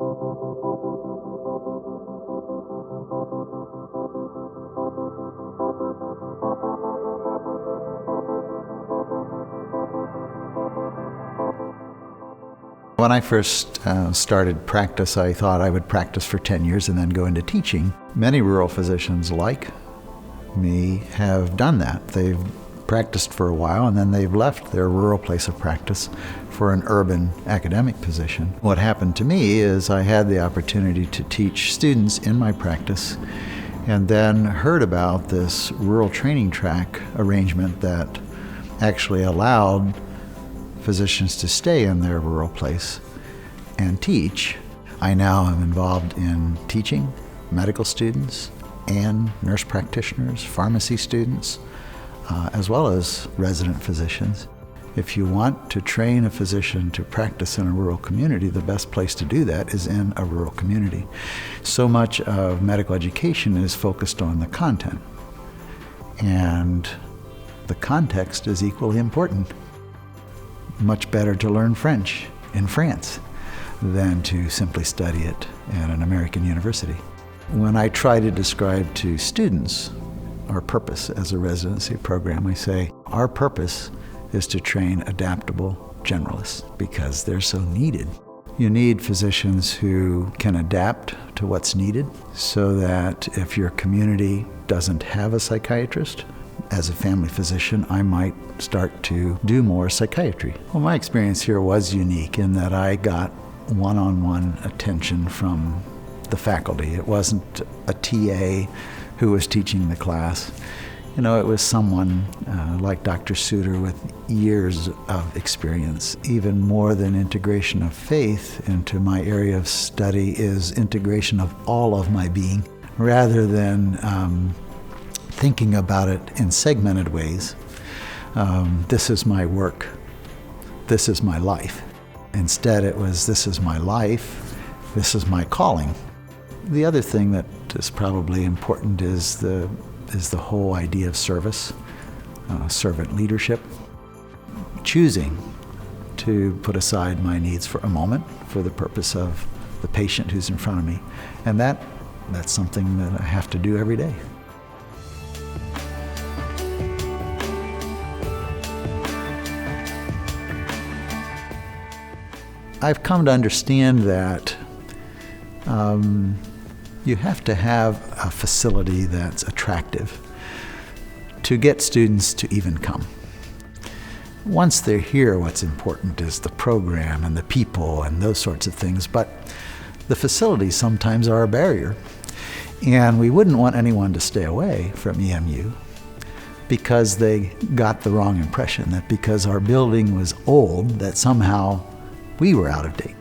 When I first started practice, I thought I would practice for 10 years and then go into teaching. Many rural physicians like me have done that. They've practiced for a while and then they've left their rural place of practice for an urban academic position. What happened to me is I had the opportunity to teach students in my practice and then heard about this rural training track arrangement that actually allowed physicians to stay in their rural place and teach. I now am involved in teaching medical students and nurse practitioners, pharmacy students, as well as resident physicians. If you want to train a physician to practice in a rural community, the best place to do that is in a rural community. So much of medical education is focused on the content, and the context is equally important. Much better to learn French in France than to simply study it at an American university. When I try to describe to students our purpose as a residency program, I say our purpose is to train adaptable generalists because they're so needed. You need physicians who can adapt to what's needed so that if your community doesn't have a psychiatrist, as a family physician, I might start to do more psychiatry. Well, my experience here was unique in that I got one-on-one attention from the faculty. It wasn't a TA who was teaching the class. You know, it was someone like Dr. Suter with years of experience. Even more than integration of faith into my area of study is integration of all of my being, rather than thinking about it in segmented ways. This is my work. This is my life. Instead, it was, this is my life. This is my calling. The other thing that is probably important is the whole idea of service, servant leadership. Choosing to put aside my needs for a moment for the purpose of the patient who's in front of me. And that's something that I have to do every day. I've come to understand that you have to have a facility that's attractive to get students to even come. Once they're here, what's important is the program and the people and those sorts of things, but the facilities sometimes are a barrier. And we wouldn't want anyone to stay away from EMU because they got the wrong impression, that because our building was old, that somehow we were out of date.